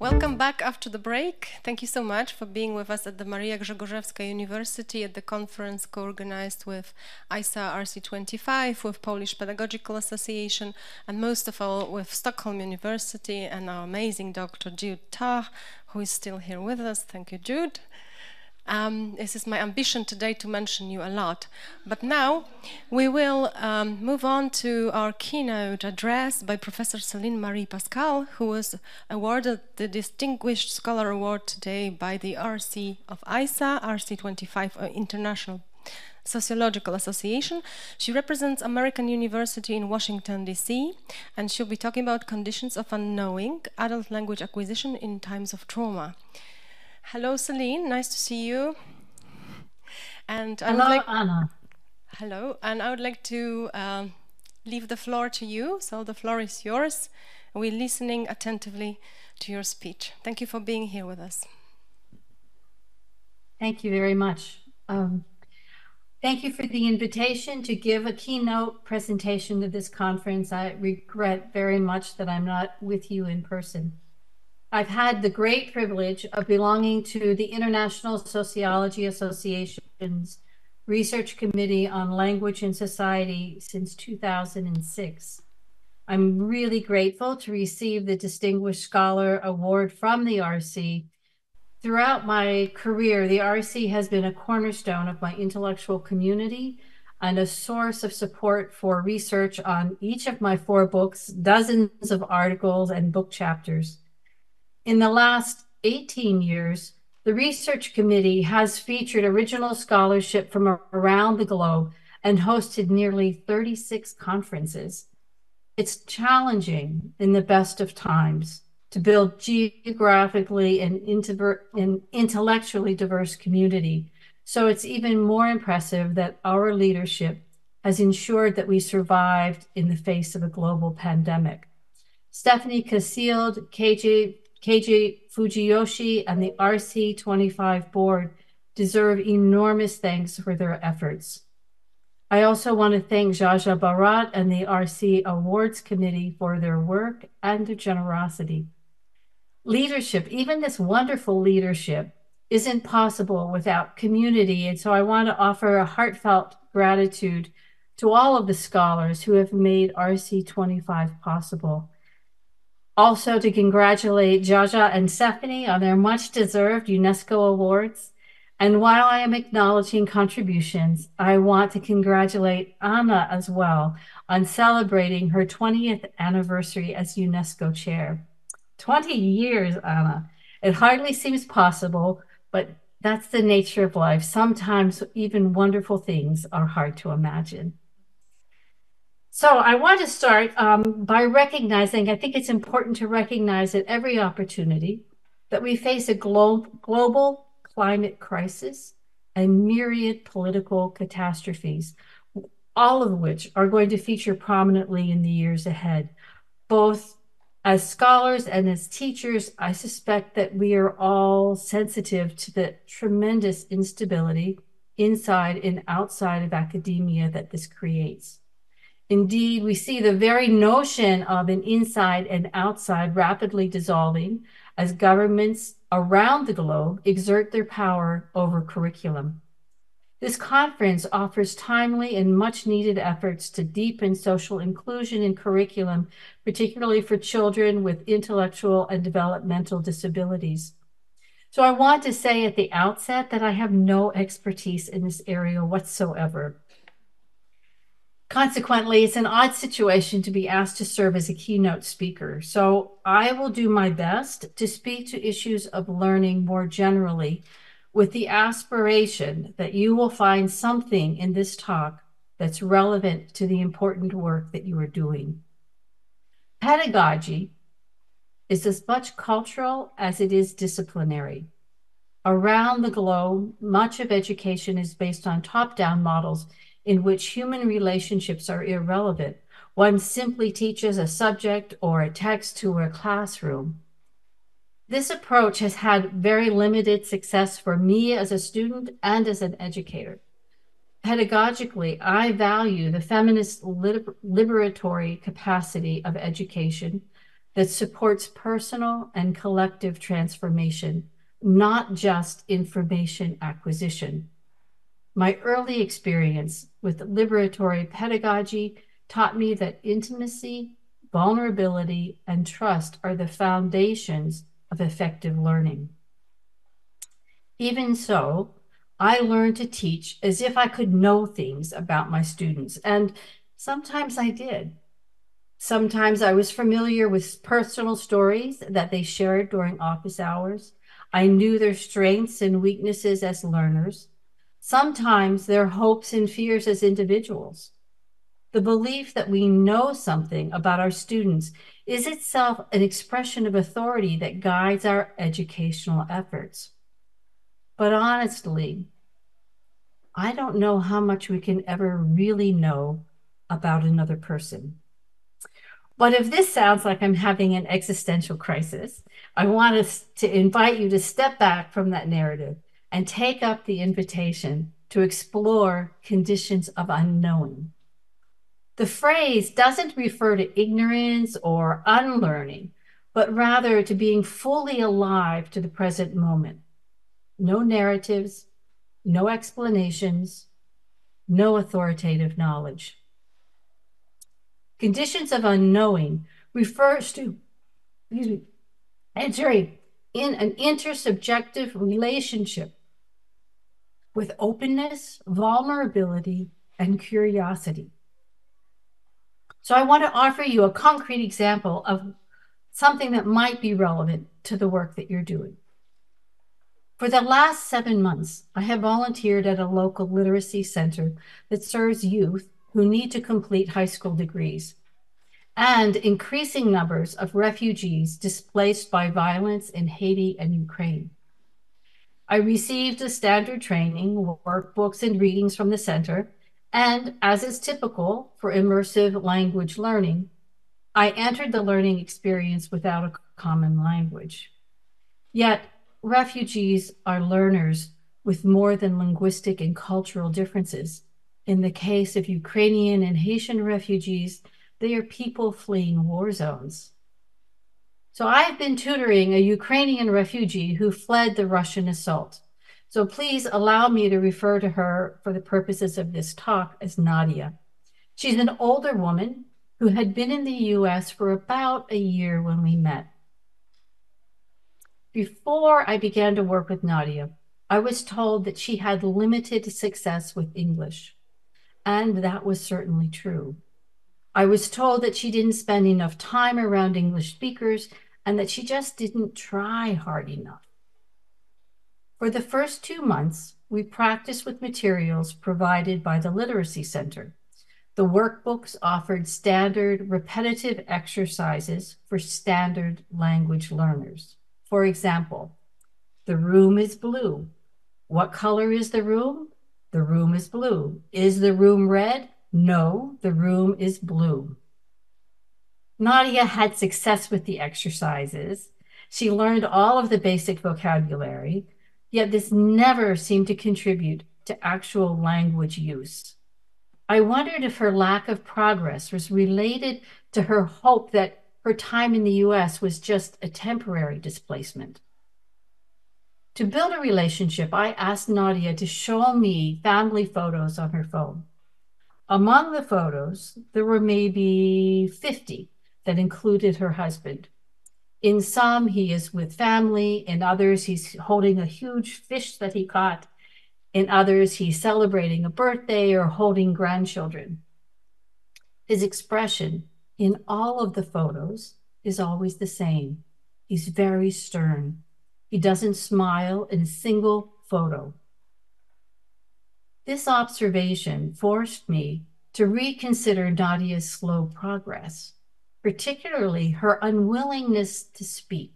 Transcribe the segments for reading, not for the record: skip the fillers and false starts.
Welcome back after the break. Thank you so much for being with us at the Maria Grzegorzewska University at the conference co-organized with ISA RC25, with Polish Pedagogical Association, and most of all with Stockholm University and our amazing Dr. Jude Tarr, who is still here with us. Thank you, Jude. This is my ambition today to mention you a lot. But now we will move on to our keynote address by Professor Celine-Marie Pascale, who was awarded the Distinguished Scholar Award today by the RC of ISA, RC25, International Sociological Association. She represents American University in Washington, D.C., and she'll be talking about conditions of unknowing, adult language acquisition in times of trauma. Hello, Celine. Nice to see you. And hello, Anna. Hello, and I would like to leave the floor to you. So the floor is yours. We're listening attentively to your speech. Thank you for being here with us. Thank you very much. Thank you for the invitation to give a keynote presentation to this conference. I regret very much that I'm not with you in person. I've had the great privilege of belonging to the International Sociology Association's Research Committee on Language and Society since 2006. I'm really grateful to receive the Distinguished Scholar Award from the RC. Throughout my career, the RC has been a cornerstone of my intellectual community and a source of support for research on each of my 4 books, dozens of articles and book chapters. In the last 18 years, the Research Committee has featured original scholarship from around the globe and hosted nearly 36 conferences. It's challenging in the best of times to build geographically and intellectually diverse community. So it's even more impressive that our leadership has ensured that we survived in the face of a global pandemic. Stephanie Casilde, KJ Fujiyoshi, and the RC25 board deserve enormous thanks for their efforts. I also want to thank Jaja Barat and the RC Awards Committee for their work and their generosity. Leadership, even this wonderful leadership, isn't possible without community, and so I want to offer a heartfelt gratitude to all of the scholars who have made RC25 possible. Also to congratulate Jaja and Stephanie on their much-deserved UNESCO awards. And while I am acknowledging contributions, I want to congratulate Anna as well on celebrating her 20th anniversary as UNESCO chair. 20 years, Anna. It hardly seems possible, but that's the nature of life. Sometimes even wonderful things are hard to imagine. So I want to start by recognizing, I think it's important to recognize at every opportunity that we face a global climate crisis and myriad political catastrophes, all of which are going to feature prominently in the years ahead. Both as scholars and as teachers, I suspect that we are all sensitive to the tremendous instability inside and outside of academia that this creates. Indeed, we see the very notion of an inside and outside rapidly dissolving as governments around the globe exert their power over curriculum. This conference offers timely and much needed efforts to deepen social inclusion in curriculum, particularly for children with intellectual and developmental disabilities. So I want to say at the outset that I have no expertise in this area whatsoever. Consequently, it's an odd situation to be asked to serve as a keynote speaker. So I will do my best to speak to issues of learning more generally, with the aspiration that you will find something in this talk that's relevant to the important work that you are doing. Pedagogy is as much cultural as it is disciplinary. Around the globe, much of education is based on top-down models in which human relationships are irrelevant. One simply teaches a subject or a text to a classroom. This approach has had very limited success for me as a student and as an educator. Pedagogically, I value the feminist liberatory capacity of education that supports personal and collective transformation, not just information acquisition. My early experience with liberatory pedagogy taught me that intimacy, vulnerability, and trust are the foundations of effective learning. Even so, I learned to teach as if I could know things about my students, and sometimes I did. Sometimes I was familiar with personal stories that they shared during office hours. I knew their strengths and weaknesses as learners, sometimes their hopes and fears as individuals. The belief that we know something about our students is itself an expression of authority that guides our educational efforts. But honestly, I don't know how much we can ever really know about another person. But if this sounds like I'm having an existential crisis, I want us to invite you to step back from that narrative and take up the invitation to explore conditions of unknowing. The phrase doesn't refer to ignorance or unlearning, but rather to being fully alive to the present moment. No narratives, no explanations, no authoritative knowledge. Conditions of unknowing refers to entering in an intersubjective relationship with openness, vulnerability, and curiosity. So I want to offer you a concrete example of something that might be relevant to the work that you're doing. For the last 7 months, I have volunteered at a local literacy center that serves youth who need to complete high school degrees and increasing numbers of refugees displaced by violence in Haiti and Ukraine. I received a standard training, workbooks, and readings from the center, and as is typical for immersive language learning, I entered the learning experience without a common language. Yet, refugees are learners with more than linguistic and cultural differences. In the case of Ukrainian and Haitian refugees, they are people fleeing war zones. So I've been tutoring a Ukrainian refugee who fled the Russian assault. So please allow me to refer to her for the purposes of this talk as Nadia. She's an older woman who had been in the US for about a year when we met. Before I began to work with Nadia, I was told that she had limited success with English, and that was certainly true. I was told that she didn't spend enough time around English speakers and that she just didn't try hard enough. For the first 2 months, we practiced with materials provided by the Literacy Center. The workbooks offered standard repetitive exercises for standard language learners. For example, the room is blue. What color is the room? The room is blue. Is the room red? No, the room is blue. Nadia had success with the exercises. She learned all of the basic vocabulary, yet this never seemed to contribute to actual language use. I wondered if her lack of progress was related to her hope that her time in the US was just a temporary displacement. To build a relationship, I asked Nadia to show me family photos on her phone. Among the photos, there were maybe 50 that included her husband. In some, he is with family. In others, he's holding a huge fish that he caught. In others, he's celebrating a birthday or holding grandchildren. His expression in all of the photos is always the same. He's very stern. He doesn't smile in a single photo. This observation forced me to reconsider Nadia's slow progress, particularly her unwillingness to speak.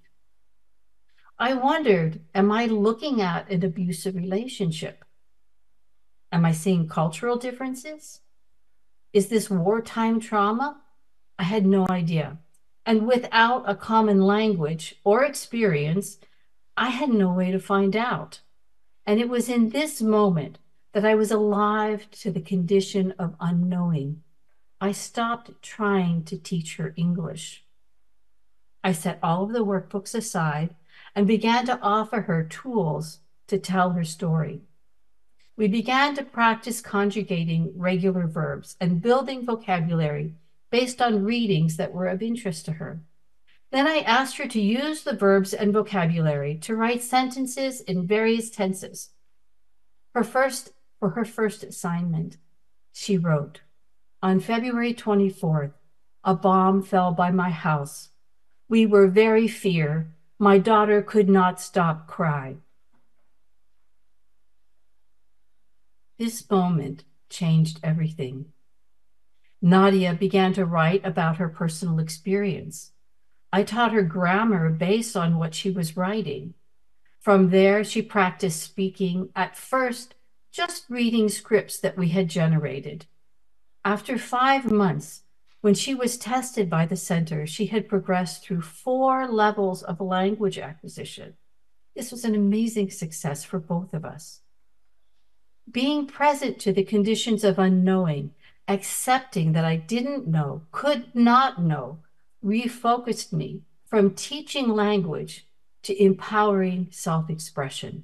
I wondered, am I looking at an abusive relationship? Am I seeing cultural differences? Is this wartime trauma? I had no idea. And without a common language or experience, I had no way to find out. And it was in this moment that I was alive to the condition of unknowing. I stopped trying to teach her English. I set all of the workbooks aside and began to offer her tools to tell her story. We began to practice conjugating regular verbs and building vocabulary based on readings that were of interest to her. Then I asked her to use the verbs and vocabulary to write sentences in various tenses. For her first assignment, she wrote, "On February 24th, a bomb fell by my house. We were very fear. My daughter could not stop cry." This moment changed everything. Nadia began to write about her personal experience. I taught her grammar based on what she was writing. From there, she practiced speaking, at first, just reading scripts that we had generated. After 5 months, when she was tested by the center, she had progressed through 4 levels of language acquisition. This was an amazing success for both of us. Being present to the conditions of unknowing, accepting that I didn't know, could not know, refocused me from teaching language to empowering self-expression.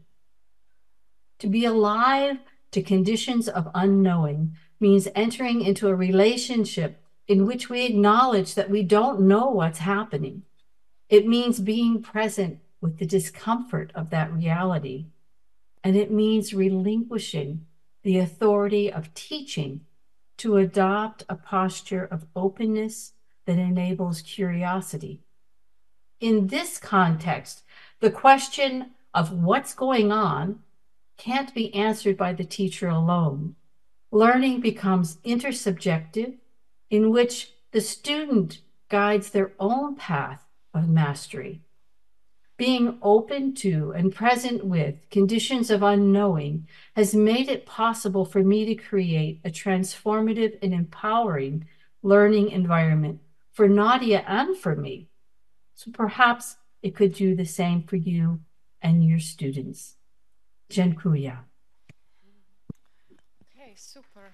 To be alive to conditions of unknowing means entering into a relationship in which we acknowledge that we don't know what's happening. It means being present with the discomfort of that reality. And it means relinquishing the authority of teaching to adopt a posture of openness that enables curiosity. In this context, the question of what's going on can't be answered by the teacher alone. Learning becomes intersubjective, in which the student guides their own path of mastery. Being open to and present with conditions of unknowing has made it possible for me to create a transformative and empowering learning environment for Nadia and for me. So perhaps it could do the same for you and your students. Dziękuję. Okay, super.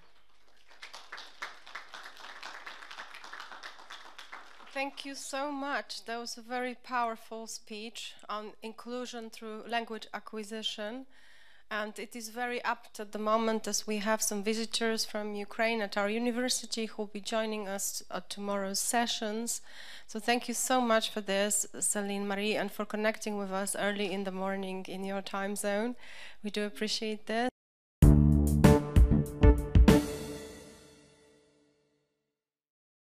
Thank you so much. That was a very powerful speech on inclusion through language acquisition. And it is very apt at the moment as we have some visitors from Ukraine at our university who will be joining us at tomorrow's sessions. So thank you so much for this, Celine-Marie, and for connecting with us early in the morning in your time zone. We do appreciate this.